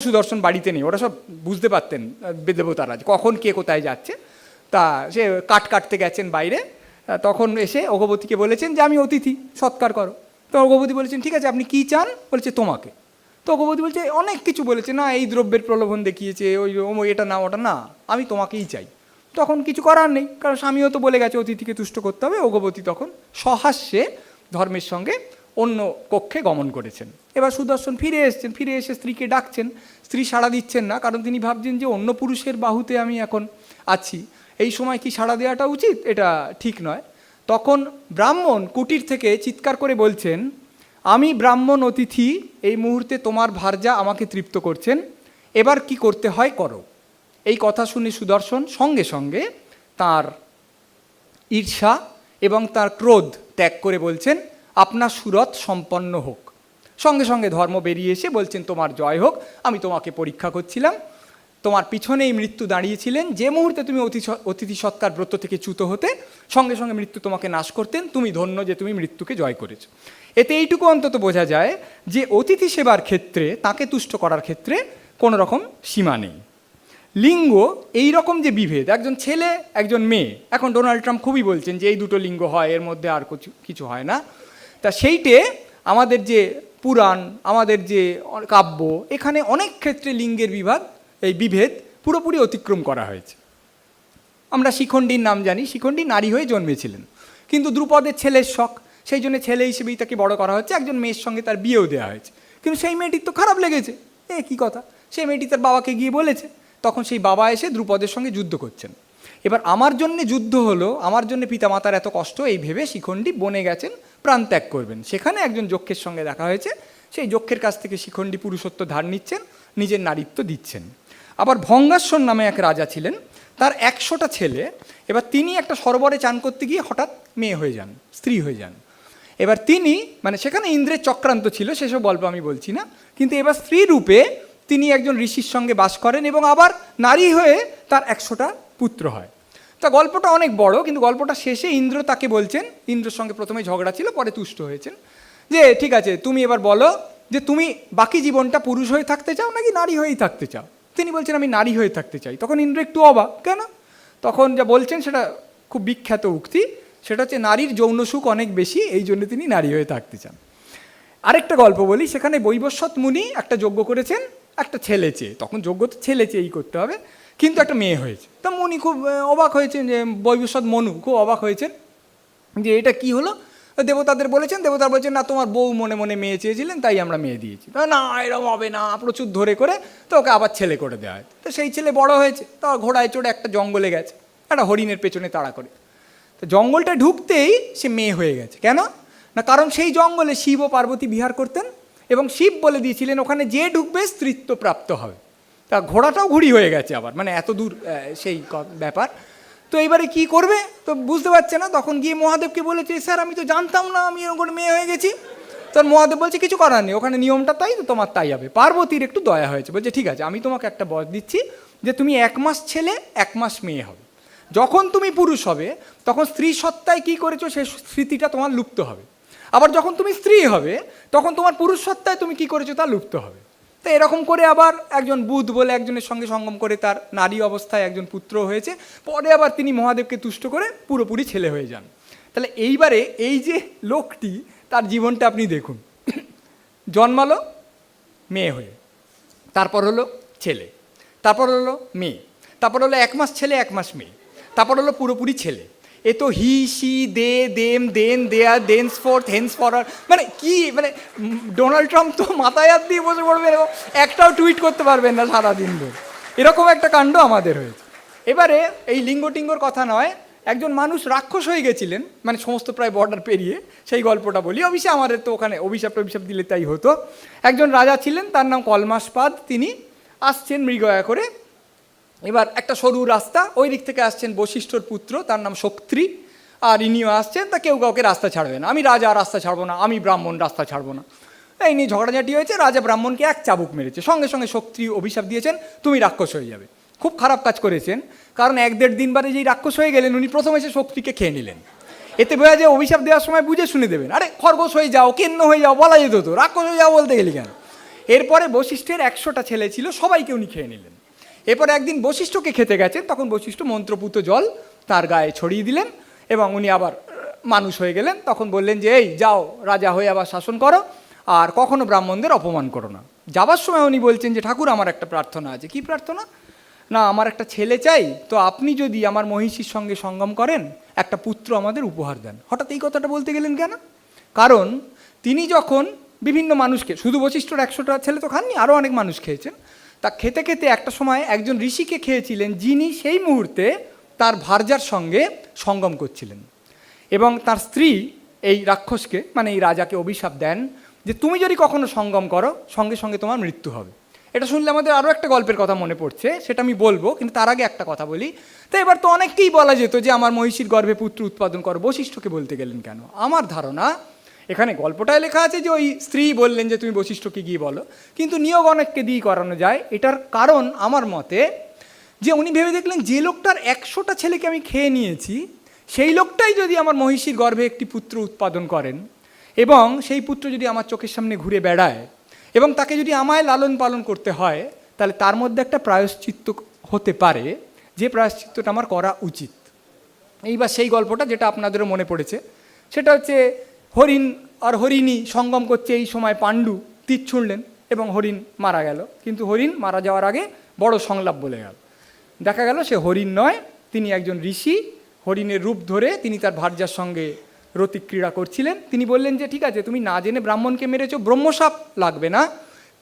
সুদর্শন বাড়িতে নেই, ওরা সব বুঝতে পারতেন দেবতারা কখন কে কোথায় যাচ্ছে। তা সে কাঠ কাটতে গেছেন বাইরে, তখন এসে অঘবতীকে বলেছেন যে আমি অতিথি, সৎকার করো। তো অঘবতী বলেছেন ঠিক আছে আপনি কী চান, বলেছে তোমাকে। তো অঘবতী বলছে অনেক কিছু বলেছে, না এই দ্রব্যের প্রলোভন দেখিয়েছে, ওই এটা না ওটা না, আমি তোমাকেই চাই। তখন কিছু করার নেই, কারণ স্বামীও তো বলে গেছে অতিথিকে তুষ্ট করতে হবে। অঘবতী তখন সহাস্যে ধর্মের সঙ্গে অন্য কক্ষে গমন করেছেন। এবার সুদর্শন ফিরে এসছেন, ফিরে এসে স্ত্রীকে ডাকছেন, স্ত্রী সাড়া দিচ্ছেন না, কারণ তিনি ভাবছেন যে অন্য পুরুষের বাহুতে আমি এখন আছি, এই সময় কি সাড়া দেওয়াটা উচিত, এটা ঠিক নয়। তখন ব্রাহ্মণ কুটির থেকে চিৎকার করে বলছেন, আমি ব্রাহ্মণ অতিথি, এই মুহূর্তে তোমার ভার্যা আমাকে তৃপ্ত করছেন, এবার কি করতে হয় করো। এই কথা শুনে সুদর্শন সঙ্গে সঙ্গে তার ঈর্ষা এবং তার ক্রোধ ত্যাগ করে বলছেন আপনার সুরত সম্পন্ন হোক। সঙ্গে সঙ্গে ধর্ম বেরিয়ে এসে বলছেন তোমার জয় হোক, আমি তোমাকে পরীক্ষা করছিলাম, তোমার পিছনেই মৃত্যু দাঁড়িয়েছিলেন, যে মুহূর্তে তুমি অতিথি সৎকার ব্রত থেকে চ্যুত হতে সঙ্গে সঙ্গে মৃত্যু তোমাকে নাশ করতেন, তুমি ধন্য যে তুমি মৃত্যুকে জয় করেছ। এতে এইটুকু অন্তত বোঝা যায় যে অতিথি সেবার ক্ষেত্রে, তাকে তুষ্ট করার ক্ষেত্রে কোনো রকম সীমা নেই। লিঙ্গ এই রকম যে বিভেদ, একজন ছেলে একজন মেয়ে, এখন ডোনাল্ড ট্রাম্প খুবই বলছেন যে এই দুটো লিঙ্গ হয়, এর মধ্যে আর কিছু হয় না। তা সেইটে আমাদের যে পুরাণ, আমাদের যে কাব্য, এখানে অনেক ক্ষেত্রে লিঙ্গের বিভেদ পুরোপুরি অতিক্রম করা হয়েছে। আমরা শিখণ্ডীর নাম জানি, শিখণ্ডী নারী হয়ে জন্মেছিলেন, কিন্তু দ্রুপদের ছেলের শখ, সেই জন্য ছেলে হিসেবেই তাকে বড় করা হচ্ছে, একজন মেয়ের সঙ্গে তার বিয়েও দেওয়া হয়েছে। কিন্তু সেই মেয়েটির তো খারাপ লেগেছে, কী কথা, সেই মেয়েটি তার বাবাকে গিয়ে বলেছে, তখন সেই বাবা এসে দ্রুপদের সঙ্গে যুদ্ধ করছেন। এবার আমার জন্যে যুদ্ধ হলো, আমার জন্য পিতামাতার এত কষ্ট, এই ভেবে শিখণ্ডী বনে গেছেন প্রাণ ত্যাগ করবেন। সেখানে একজন যক্ষের সঙ্গে দেখা হয়েছে, সেই যক্ষের কাছ থেকে শিখণ্ডী পুরুষত্ব ধার নিচ্ছেন, নিজের নারীত্ব দিচ্ছেন। আবার ভঙ্গাশ্বর নামে এক রাজা ছিলেন, তার 100টা ছেলে। এবার তিনি একটা সরোবরে চান করতে গিয়ে হঠাৎ মেয়ে হয়ে যান, স্ত্রী হয়ে যান। এবার তিনি সেখানে ইন্দ্রের চক্রান্ত ছিল, সেসব গল্প আমি বলছি না, কিন্তু এবার স্ত্রী রূপে তিনি একজন ঋষির সঙ্গে বাস করেন এবং আবার নারী হয়ে তার 100টা পুত্র হয়। তা গল্পটা অনেক বড়, কিন্তু গল্পটা শেষে ইন্দ্র তাকে বলছেন, ইন্দ্রের সঙ্গে প্রথমে ঝগড়া ছিল, পরে তুষ্ট হয়েছেন, যে ঠিক আছে তুমি এবার বলো যে তুমি বাকি জীবনটা পুরুষ হয়ে থাকতে চাও নাকি নারী হয়েই থাকতে চাও। তিনি বলছেন আমি নারী হয়ে থাকতে চাই। তখন ইন্দ্র একটু অবাক, কেন? তখন যা বলছেন সেটা খুব বিখ্যাত উক্তি, সেটা হচ্ছে নারীর যৌন সুখ অনেক বেশি, এই জন্য তিনি নারী হয়ে থাকতে চান। আরেকটা গল্প বলি, সেখানে বৈবস্বত মুনি একটা যজ্ঞ করেছেন একটা ছেলে চেয়ে, তখন যজ্ঞ তো ছেলে চেয়েই করতে হবে, কিন্তু একটা মেয়ে হয়েছে। তা মুনি খুব অবাক হয়েছেন, যে বৈবস্বত মনু খুব অবাক হয়েছেন যে এটা কি হলো। দেবতাদের বলেছেন, দেবতারা বলছেন না তোমার বউ মনে মনে মেয়ে চেয়েছিলেন তাই আমরা মেয়ে দিয়েছি। না এরকম হবে না, প্রচুর ধরে করে তো ওকে আবার ছেলে করে দেওয়া হয়। তো সেই ছেলে বড় হয়েছে, তো ঘোড়ায় চড়ে একটা জঙ্গলে গেছে, একটা হরিণের পেছনে তাড়া করে। তো জঙ্গলটা ঢুকতেই সে মেয়ে হয়ে গেছে। কেন না, কারণ সেই জঙ্গলে শিব ও পার্বতী বিহার করতেন এবং শিব বলে দিয়েছিলেন ওখানে যে ঢুকবে স্ত্রীত্ব প্রাপ্ত হবে। তা ঘোড়াটাও ঘুড়ি হয়ে গেছে আবার, এত দূর সেই ব্যাপার। তো এইবারে কি করবে, তো বুঝতে পারছে না। তখন গিয়ে মহাদেবকে বলেছে স্যার আমি তো জানতাম না আমি এরকম করে মেয়ে হয়ে গেছি। তখন মহাদেব বলছে কিছু করার নেই, ওখানে নিয়মটা তাই, তো তোমার তাই হবে। পার্বতীর একটু দয়া হয়েছে, বলছে ঠিক আছে আমি তোমাকে একটা বর দিচ্ছি যে তুমি 1 মাস ছেলে 1 মাস মেয়ে হবে। যখন তুমি পুরুষ হবে তখন স্ত্রী সত্তায় কী করেছো সেই স্মৃতিটা তোমার লুপ্ত হবে, আবার যখন তুমি স্ত্রী হবে তখন তোমার পুরুষ সত্তায় তুমি কী করেছো তা লুপ্ত হবে। তো এরকম করে আবার একজন বুধ বলে একজনের সঙ্গে সঙ্গম করে তার নারী অবস্থায় একজন পুত্র হয়েছে, পরে আবার তিনি মহাদেবকে তুষ্ট করে পুরোপুরি ছেলে হয়ে যান। তাহলে এইবারে এই যে লোকটি, তার জীবনটা আপনি দেখুন, জন্মালো মেয়ে হয়ে, তারপর হলো ছেলে, তারপর হলো মেয়ে, তারপর হলো 1 মাস ছেলে 1 মাস মেয়ে, তারপর হলো পুরোপুরি ছেলে। এ তো he she they them then there thence forth hence forward, কি ডোনাল্ড ট্রাম্প তো মাথায় হাত দিয়ে বসে পড়বেন এবং একটাও টুইট করতে পারবেন না সারাদিন ধরে, এরকম একটা কাণ্ড আমাদের হয়েছে। এবারে এই লিঙ্গ টিঙ্গর কথা নয়, একজন মানুষ রাক্ষস হয়ে গেছিলেন, সমস্ত প্রায় বর্ডার পেরিয়ে, সেই গল্পটা বলি। অবশ্যই আমাদের তো ওখানে অভিশাপ দিলে তাই হতো। একজন রাজা ছিলেন, তার নাম কলমাসপাদ। তিনি আসছেন মৃগয়া করে, এবার একটা সরু রাস্তা, ওই দিক থেকে আসছেন বশিষ্ঠর পুত্র, তার নাম শক্তি, আর ইনিও আসছেন। তা কেউ কাউকে রাস্তা ছাড়বে না, আমি রাজা রাস্তা ছাড়বো না, আমি ব্রাহ্মণ রাস্তা ছাড়বো না, এই নিয়ে ঝগড়াঝাটি হয়েছে। রাজা ব্রাহ্মণকে এক চাবুক মেরেছে, সঙ্গে সঙ্গে শক্তি অভিশাপ দিয়েছেন তুমি রাক্ষস হয়ে যাবে। খুব খারাপ কাজ করেছেন, কারণ 1-1.5 দিন বাদে যেই রাক্ষস হয়ে গেলেন উনি প্রথম এসে শক্তিকে খেয়ে নিলেন। এতে বোঝা যায় অভিশাপ দেওয়ার সময় বুঝে শুনে দেবেন। আরে খরগোশ হয়ে যাও, কেন্ন হয়ে যাও বলা যেত, তো রাক্ষস হয়ে যাও বলতে গেলি কেন? এরপরে বশিষ্ঠের 100টা ছেলে ছিল, সবাইকে উনি খেয়ে নিলেন। এরপরে একদিন বশিষ্ঠকে খেতে গেছেন, তখন বশিষ্ঠ মন্ত্রপুত জল তার গায়ে ছড়িয়ে দিলেন এবং উনি আবার মানুষ হয়ে গেলেন। তখন বললেন যে এই যাও, রাজা হয়ে আবার শাসন করো, আর কখনো ব্রাহ্মণদের অপমান করো না। যাবার সময় উনি বলছেন যে ঠাকুর, আমার একটা প্রার্থনা আছে। কি প্রার্থনা? না, আমার একটা ছেলে চাই, তো আপনি যদি আমার মহিষীর সঙ্গে সঙ্গম করেন, একটা পুত্র আমাদের উপহার দেন। হঠাৎ এই কথাটা বলতে গেলেন কেন? কারণ তিনি যখন বিভিন্ন মানুষকে, শুধু বশিষ্ঠর 100টা ছেলে তো খাননি, আরও অনেক মানুষ খেয়েছেন। তা খেতে খেতে একটা সময় একজন ঋষিকে খেয়েছিলেন, যিনি সেই মুহূর্তে তার ভার্যার সঙ্গে সঙ্গম করছিলেন, এবং তার স্ত্রী এই রাক্ষসকে, মানে এই রাজাকে অভিশাপ দেন যে তুমি যদি কখনো সঙ্গম করো, সঙ্গে সঙ্গে তোমার মৃত্যু হবে। এটা শুনলে আমাদের আরও একটা গল্পের কথা মনে পড়ছে, সেটা আমি বলবো, কিন্তু তার আগে একটা কথা বলি। তো এবার তো অনেককেই বলা যেত যে আমার মহিষীর গর্ভে পুত্র উৎপাদন করো, বশিষ্ঠকে বলতে গেলেন কেন? আমার ধারণা এখানে গল্পটায় লেখা আছে যে ওই স্ত্রী বললেন যে তুমি বশিষ্ঠকে গিয়ে বলো, কিন্তু নিয়োগ অনেককে দিয়ে করানো যায়। এটার কারণ আমার মতে যে উনি ভেবে দেখলেন যে লোকটার 100টা ছেলেকে আমি খেয়ে নিয়েছি, সেই লোকটাই যদি আমার মহিষীর গর্ভে একটি পুত্র উৎপাদন করেন, এবং সেই পুত্র যদি আমার চোখের সামনে ঘুরে বেড়ায়, এবং তাকে যদি আমায় লালন পালন করতে হয়, তাহলে তার মধ্যে একটা প্রায়শ্চিত্ত হতে পারে, যে প্রায়শ্চিত্তটা আমার করা উচিত। এইবার সেই গল্পটা যেটা আপনাদেরও মনে পড়েছে, সেটা হচ্ছে হরিণ আর হরিণী সঙ্গম করছে। এই সময় পাণ্ডু তীর ছুঁড়লেন এবং হরিণ মারা গেল, কিন্তু হরিণ মারা যাওয়ার আগে বড় সংলাপ বলে গেল। দেখা গেল সে হরিণ নয়, তিনি একজন ঋষি। হরিণের রূপ ধরে তিনি তার ভার্যার সঙ্গে রতিক্রীড়া করছিলেন। তিনি বললেন যে ঠিক আছে, তুমি না জেনে ব্রাহ্মণকে মেরেছ, ব্রহ্মশাপ লাগবে না,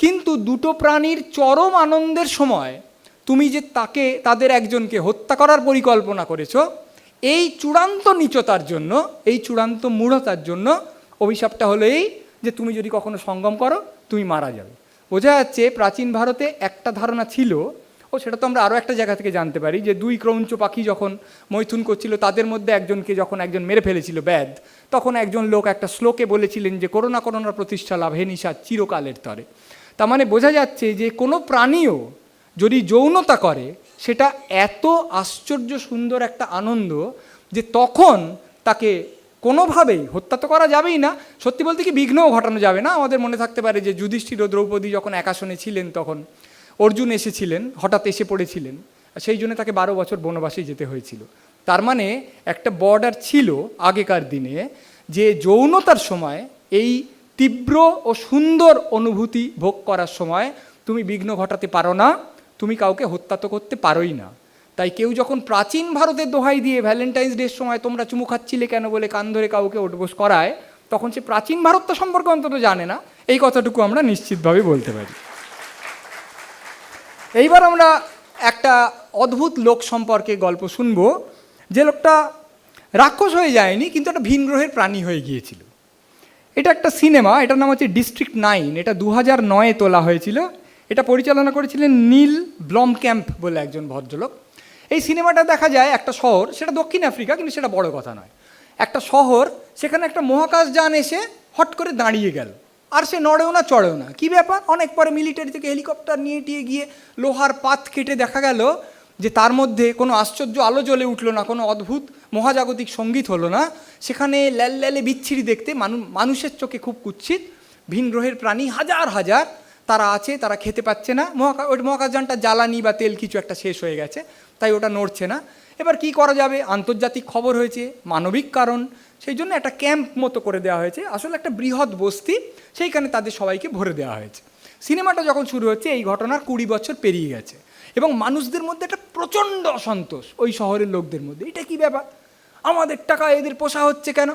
কিন্তু দুটো প্রাণীর চরম আনন্দের সময় তুমি যে তাদের একজনকে হত্যা করার পরিকল্পনা করেছো, এই চূড়ান্ত নীচতার জন্য, এই চূড়ান্ত মূঢ়তার জন্য অভিশাপটা হলো এই যে তুমি যদি কখনো সঙ্গম করো, তুমি মারা যাবে। বোঝা যাচ্ছে প্রাচীন ভারতে একটা ধারণা ছিল, ও সেটা তো আমরা আরও একটা জায়গা থেকে জানতে পারি, যে দুই ক্রৌঞ্চ পাখি যখন মৈথুন করছিল, তাদের মধ্যে একজনকে যখন একজন মেরে ফেলেছিল ব্যাদ, তখন একজন লোক একটা শ্লোকে বলেছিলেন যে করোনা করোনা প্রতিষ্ঠা লাভ হে নিশা চিরকালের তরে। তার মানে বোঝা যাচ্ছে যে কোনো প্রাণীও যদি যৌনতা করে, সেটা এত আশ্চর্য সুন্দর একটা আনন্দ যে তখন তাকে কোনোভাবেই হত্যা তো করা যাবেই না, সত্যি বলতে কি বিঘ্নও ঘটানো যাবে না। আমাদের মনে থাকতে পারে যে যুধিষ্ঠির ও দ্রৌপদী যখন একাসনে ছিলেন, তখন অর্জুন এসেছিলেন, হঠাৎ এসে পড়েছিলেন, সেই জন্য তাকে 12 বছর বনবাসে যেতে হয়েছিল। তার মানে একটা বর্ডার ছিল আগেকার দিনে, যে যৌনতার সময় এই তীব্র ও সুন্দর অনুভূতি ভোগ করার সময় তুমি বিঘ্ন ঘটাতে পারো না, তুমি কাউকে হত্যা তো করতে পারোই না। তাই কেউ যখন প্রাচীন ভারতের দোহাই দিয়ে ভ্যালেন্টাইন্স ডের সময় তোমরা চুমু খাচ্ছিলে কেন বলে কান ধরে কাউকে ওঠবোস করায়, তখন সে প্রাচীন ভারতটা সম্পর্কে অন্তত জানে না, এই কথাটুকু আমরা নিশ্চিতভাবে বলতে পারি। এইবার আমরা একটা অদ্ভুত লোক সম্পর্কে গল্প শুনব, যে লোকটা রাক্ষস হয়ে যায়নি, কিন্তু একটা ভিন গ্রহের প্রাণী হয়ে গিয়েছিল। এটা একটা সিনেমা, এটার নাম হচ্ছে ডিস্ট্রিক্ট 9। এটা 2009-এ তোলা হয়েছিল। এটা পরিচালনা করেছিলেন নীল ব্লমক্যাম্প বলে একজন ভদ্রলোক। এই সিনেমাটা দেখা যায় একটা শহর, সেটা দক্ষিণ আফ্রিকা, কিন্তু সেটা বড় কথা নয়। একটা শহর, সেখানে একটা মহাকাশযান এসে হট করে দাঁড়িয়ে গেল, আর সে নড়েও না চড়েও না। কী ব্যাপার? অনেক পরে মিলিটারি থেকে হেলিকপ্টার নিয়ে টিয়ে গিয়ে লোহার পাত কেটে দেখা গেল যে তার মধ্যে কোনো আশ্চর্য আলো জ্বলে উঠলো না, কোনো অদ্ভুত মহাজাগতিক সঙ্গীত হলো না। সেখানে ল্যাল ল্যালে বিচ্ছিরি দেখতে, মানুষের চোখে খুব কুৎসিত ভিন গ্রহের প্রাণী হাজার হাজার তারা আছে, তারা খেতে পাচ্ছে না। ওই মহাকাশযানটা জ্বালানি বা তেল কিছু একটা শেষ হয়ে গেছে, তাই ওটা নড়ছে না। এবার কি করা যাবে? আন্তর্জাতিক খবর হয়েছে, মানবিক কারণ, সেই জন্য একটা ক্যাম্প মতো করে দেওয়া হয়েছে, আসলে একটা বৃহৎ বস্তি, সেইখানে তাদের সবাইকে ভরে দেওয়া হয়েছে। সিনেমাটা যখন শুরু হচ্ছে, এই ঘটনার 20 বছর পেরিয়ে গেছে, এবং মানুষদের মধ্যে একটা প্রচণ্ড অসন্তোষ, ওই শহরের লোকদের মধ্যে। এটা কি ব্যাপার? আমাদের টাকা এদের পোষা হচ্ছে কেন?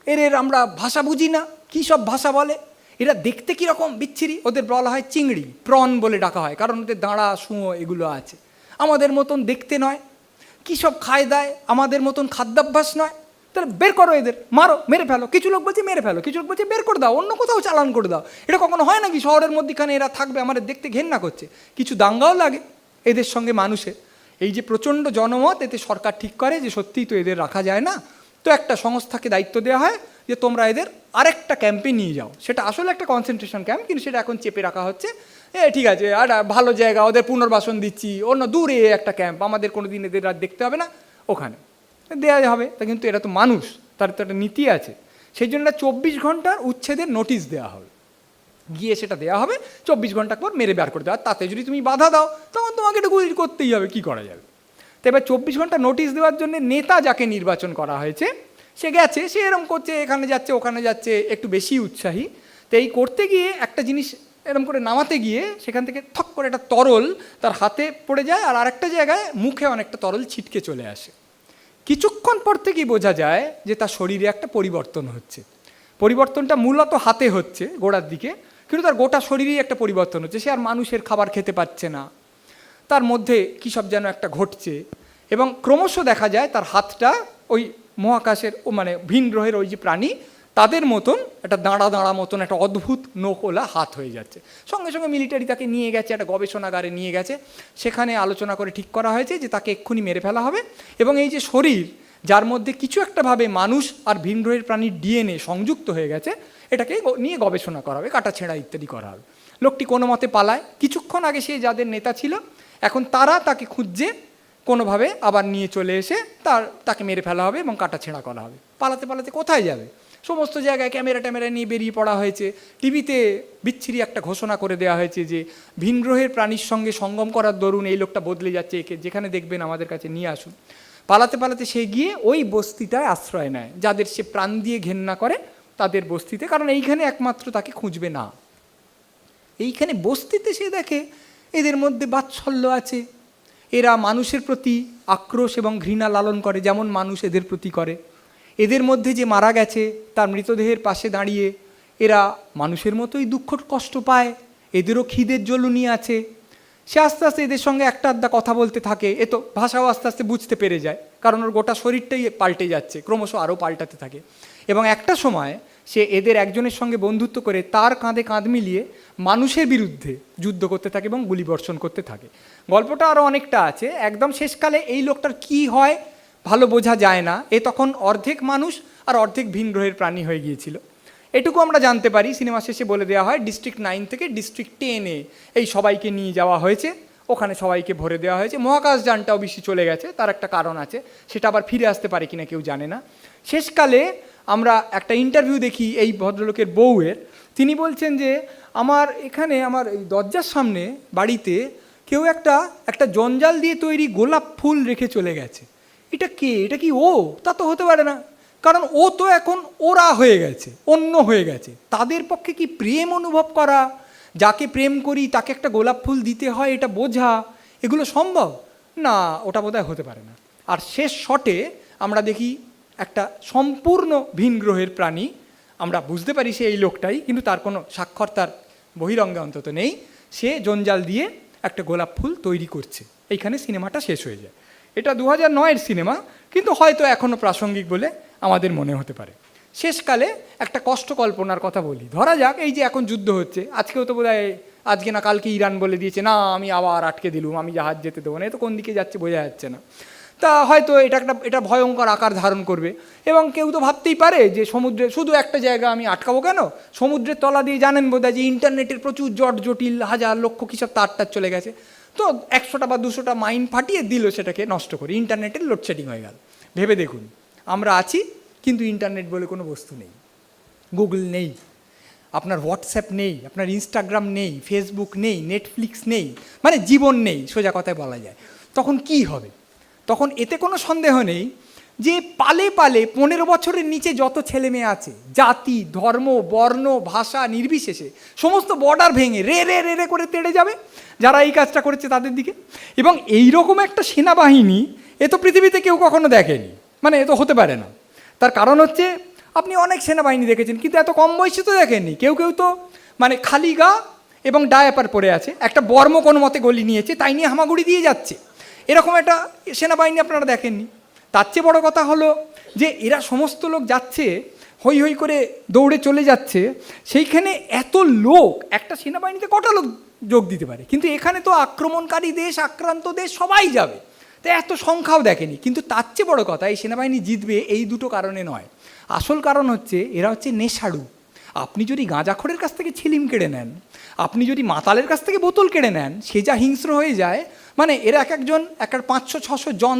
এদের আমরা ভাষা বুঝি না, কী সব ভাষা বলে, এরা দেখতে কীরকম বিচ্ছিরি। ওদের বলা হয় চিংড়ি, প্রন বলে ডাকা হয়, কারণ ওদের দাঁড়া শুঁয়ো এগুলো আছে, আমাদের মতন দেখতে নয়। কী সব খায় দায়, আমাদের মতন খাদ্যাভ্যাস নয়। তাহলে বের করো এদের, মারো, মেরে ফেলো। কিছু লোক বলছে মেরে ফেলো, কিছু লোক বলছে বের করে দাও, অন্য কোথাও চালান করে দাও। এটা কখনো হয় নাকি শহরের মধ্যেখানে এরা থাকবে, আমাদের দেখতে ঘেন্না করছে। কিছু দাঙ্গাও লাগে এদের সঙ্গে মানুষের। এই যে প্রচণ্ড জনমত, এতে সরকার ঠিক করে যে সত্যিই তো এদের রাখা যায় না, তো একটা সংস্থাকে দায়িত্ব দেওয়া হয় যে তোমরা এদের আরেকটা ক্যাম্পে নিয়ে যাও। সেটা আসলে একটা কনসেন্ট্রেশন ক্যাম্প, কিন্তু সেটা এখন চেপে রাখা হচ্ছে। ঠিক আছে, আর ভালো জায়গা, ওদের পুনর্বাসন দিচ্ছি, অন্য দূরে একটা ক্যাম্প, আমাদের কোনো দিন এদের আর দেখতে হবে না, ওখানে দেওয়া হবে। তা কিন্তু এরা তো মানুষ, তার তো একটা নীতি আছে, সেই জন্য 24 ঘন্টার উচ্ছেদের নোটিশ দেওয়া হবে। গিয়ে সেটা দেওয়া হবে, 24 ঘন্টা পর মেরে বের করে দেওয়া। তাতে যদি তুমি বাধা দাও তখন তোমাকে এটা গুলি করতেই হবে, কী করা যাবে। তো এবার 24 ঘন্টা নোটিশ দেওয়ার জন্য নেতা যাকে নির্বাচন করা হয়েছে সে গেছে, সে এরকম করছে, এখানে যাচ্ছে ওখানে যাচ্ছে, একটু বেশি উৎসাহী। তো এই করতে গিয়ে একটা জিনিস এরকম করে নামাতে গিয়ে সেখান থেকে থক করে একটা তরল তার হাতে পড়ে যায়, আর আরেকটা জায়গায় মুখে অনেকটা তরল ছিটকে চলে আসে। কিছুক্ষণ পর থেকেই বোঝা যায় যে তার শরীরে একটা পরিবর্তন হচ্ছে। পরিবর্তনটা মূলত হাতে হচ্ছে গোড়ার দিকে, কিন্তু তার গোটা শরীরেই একটা পরিবর্তন হচ্ছে। সে আর মানুষের খাবার খেতে পাচ্ছে না, তার মধ্যে কী সব যেন একটা ঘটছে, এবং ক্রমশ দেখা যায় তার হাতটা ওই মহাকাশের মানে ভিন গ্রহের ওই যে প্রাণী তাদের মতন একটা দাঁড়া দাঁড়া মতন একটা অদ্ভুত নৌকোলা হাত হয়ে যাচ্ছে। সঙ্গে সঙ্গে মিলিটারি তাকে নিয়ে গেছে, একটা গবেষণাগারে নিয়ে গেছে, সেখানে আলোচনা করে ঠিক করা হয়েছে যে তাকে এক্ষুনি মেরে ফেলা হবে। এবং এই যে শরীর যার মধ্যে কিছু একটাভাবে মানুষ আর ভিন গ্রহের প্রাণীর ডিএনএ সংযুক্ত হয়ে গেছে, এটাকে নিয়ে গবেষণা করা হবে, কাটাছেঁড়া ইত্যাদি করা হবে। লোকটি কোনো মতে পালায়। কিছুক্ষণ আগে সে যাদের নেতা ছিল এখন তারা তাকে খুঁজছে, কোনোভাবে আবার নিয়ে চলে এসে তাকে মেরে ফেলা হবে এবং কাটাছেঁড়া করা হবে। পালাতে পালাতে কোথায় যাবে? সমস্ত জায়গায় ক্যামেরা ট্যামেরা নিয়ে বেরিয়ে পড়া হয়েছে। টিভিতে বিচ্ছিরি একটা ঘোষণা করে দেওয়া হয়েছে যে ভিন গ্রহের প্রাণীর সঙ্গে সঙ্গম করার দরুন এই লোকটা বদলে যাচ্ছে, একে যেখানে দেখবেন আমাদের কাছে নিয়ে আসুন। পালাতে পালাতে সে গিয়ে ওই বস্তিটায় আশ্রয় নেয়, যাদের সে প্রাণ দিয়ে ঘেন্না করে তাদের বস্তিতে, কারণ এইখানে একমাত্র তাকে খুঁজবে না। এইখানে বস্তিতে সে দেখে এদের মধ্যে বাৎসল্য আছে, এরা মানুষের প্রতি আক্রোশ এবং ঘৃণা লালন করে যেমন মানুষ এদের প্রতি করে। এদের মধ্যে যে মারা গেছে তার মৃতদেহের পাশে দাঁড়িয়ে এরা মানুষের মতোই দুঃখ কষ্ট পায়, এদেরও খিদের জ্বলুনি আছে। সে আস্তে আস্তে এদের সঙ্গে একটা আধটা কথা বলতে থাকে, এ তো ভাষাও আস্তে আস্তে বুঝতে পেরে যায়, কারণ ওর গোটা শরীরটাই পাল্টে যাচ্ছে, ক্রমশ আরও পাল্টাতে থাকে। এবং একটা সময় সে এদের একজনের সঙ্গে বন্ধুত্ব করে তার কাঁধে কাঁধ মিলিয়ে মানুষের বিরুদ্ধে যুদ্ধ করতে থাকে এবং গুলিবর্ষণ করতে থাকে। গল্পটা আরও অনেকটা আছে। একদম শেষকালে এই লোকটার কি হয় ভালো বোঝা যায় না, এ তখন অর্ধেক মানুষ আর অর্ধেক ভিন গ্রহের প্রাণী হয়ে গিয়েছিল। এটুকু আমরা জানতে পারি, সিনেমা শেষে বলে দেওয়া হয় ডিস্ট্রিক্ট 9 থেকে ডিস্ট্রিক্ট 10-এ এই সবাইকে নিয়ে যাওয়া হয়েছে, ওখানে সবাইকে ভরে দেওয়া হয়েছে। মহাকাশযানটাও বেশি চলে গেছে, তার একটা কারণ আছে, সেটা আবার ফিরে আসতে পারে কিনা কেউ জানে না। শেষকালে আমরা একটা ইন্টারভিউ দেখি এই ভদ্রলোকের বউয়ের। তিনি বলছেন যে আমার এখানে আমার এই দরজার সামনে বাড়িতে কেউ একটা জঞ্জাল দিয়ে তৈরি গোলাপ ফুল রেখে চলে গেছে। এটা কে? এটা কি ও? তা তো হতে পারে না, কারণ ও তো এখন ওরা হয়ে গেছে, অন্য হয়ে গেছে। তাদের পক্ষে কি প্রেম অনুভব করা, যাকে প্রেম করি তাকে একটা গোলাপ ফুল দিতে হয় এটা বোঝা, এগুলো সম্ভব না? ওটা বোধহয় হতে পারে না। আর শেষ শটে আমরা দেখি একটা সম্পূর্ণ ভিন গ্রহের প্রাণী, আমরা বুঝতে পারি সে এই লোকটাই, কিন্তু তার কোনো স্বাক্ষর তার বহিরঙ্গে অন্তত নেই। সে জঞ্জাল দিয়ে একটা গোলাপ ফুল তৈরি করছে। এইখানে সিনেমাটা শেষ হয়ে যায়। এটা 2009-এর সিনেমা, কিন্তু হয়তো এখনও প্রাসঙ্গিক বলে আমাদের মনে হতে পারে। শেষকালে একটা কষ্ট কল্পনার কথা বলি। ধরা যাক এই যে এখন যুদ্ধ হচ্ছে, আজকেও তো বোধহয় আজকে না কালকে ইরান বলে দিয়েছে না আমি আবার আটকে দিলুম, আমি জাহাজ যেতে দেবো না। এ তো কোন দিকে যাচ্ছে বোঝা যাচ্ছে না। তা হয়তো এটা ভয়ঙ্কর আকার ধারণ করবে, এবং কেউ তো ভাবতেই পারে যে সমুদ্রে শুধু একটা জায়গা আমি আটকাবো কেন? সমুদ্রের তলা দিয়ে জানেন বোধহয় যে ইন্টারনেটের প্রচুর জট জটিল হাজার লক্ষ কী সব তার চলে গেছে, তো 100টা বা 200টা মাইন ফাটিয়ে দিল সেটাকে নষ্ট করে, ইন্টারনেটের লোডশেডিং হয়ে গেল। ভেবে দেখুন, আমরা আছি কিন্তু ইন্টারনেট বলে কোনো বস্তু নেই, গুগল নেই, আপনার হোয়াটসঅ্যাপ নেই, আপনার ইনস্টাগ্রাম নেই, ফেসবুক নেই, নেটফ্লিক্স নেই, মানে জীবন নেই সোজা কথায় বলা যায়। তখন কি হবে? তখন এতে কোনো সন্দেহ নেই যে পালে পালে 15 বছরের নিচে যত ছেলে মেয়ে আছে, জাতি ধর্ম বর্ণ ভাষা নির্বিশেষে সমস্ত বর্ডার ভেঙে রে রে রে রে করে তেড়ে যাবে যারা এই কাজটা করেছে তাদের দিকে। এবং এই রকম একটা সেনাবাহিনী এ তো পৃথিবীতে কেউ কখনো দেখেনি, মানে এ তো হতে পারে না। তার কারণ হচ্ছে আপনি অনেক সেনাবাহিনী দেখেছেন, কিন্তু এত কম বয়সে তো দেখেননি। কেউ কেউ তো মানে খালি গা এবং ডায়াপার পরে আছে, একটা বর্ম কোনো মতে গলি নিয়েছে, তাই নিয়ে হামাগুড়ি দিয়ে যাচ্ছে, এরকম একটা সেনাবাহিনী আপনারা দেখেননি। তার চেয়ে বড় কথা হলো যে এরা সমস্ত লোক যাচ্ছে হই হই করে দৌড়ে চলে যাচ্ছে, সেইখানে এত লোক একটা সেনাবাহিনীতে কটা লোক যোগ দিতে পারে? কিন্তু এখানে তো আক্রমণকারী দেশ আক্রান্ত দেশ সবাই যাবে, তাই এত সংখ্যাও দেখেনি। কিন্তু তার চেয়ে বড় কথা এই সেনাবাহিনী জিতবে এই দুটো কারণে নয়, আসল কারণ হচ্ছে এরা হচ্ছে নেশাড়ু। আপনি যদি গাঁজাখোরের কাছ থেকে ছিলিম কেড়ে নেন, আপনি যদি মাতালের কাছ থেকে বোতল কেড়ে নেন, সে যা হিংস্র হয়ে যায়, মানে এরা এক একজন 500-600 জন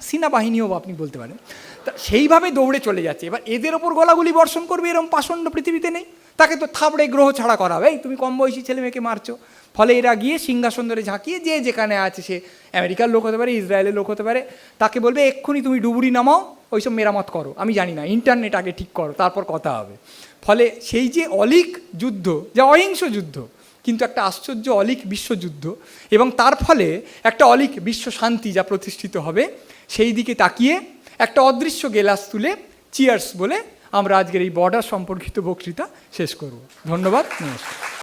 সিনা বাহিনীও আপনি বলতে পারেন। তা সেইভাবে দৌড়ে চলে যাচ্ছে। এবার এদের ওপর গলাগুলি বর্ষণ করবে এরকম পাষণ্ড পৃথিবীতে নেই, তাকে তো থাবড়ে গ্রহ ছাড়া করা হবে, এই তুমি কম বয়সী ছেলে মেয়েকে মারছো। ফলে এরা গিয়ে সিংহাসন ধরে ঝাঁকিয়ে যে যেখানে আছে, সে আমেরিকার লোক হতে পারে, ইসরায়েলের লোক হতে পারে, তাকে বলবে এক্ষুনি তুমি ডুবুরি নামাও, ওইসব মেরামত করো, আমি জানি না, ইন্টারনেট আগে ঠিক করো, তারপর কথা হবে। ফলে সেই যে অলীক যুদ্ধ, যা অহিংস যুদ্ধ কিন্তু একটা আশ্চর্য অলীক বিশ্বযুদ্ধ, এবং তার ফলে একটা অলীক বিশ্ব শান্তি যা প্রতিষ্ঠিত হবে, সেই দিকে তাকিয়ে একটা অদৃশ্য গেলাস তুলে চিয়ার্স বলে আমরা আজকের এই বর্ডার সম্পর্কিত বক্তৃতা শেষ করব। ধন্যবাদ, নমস্কার।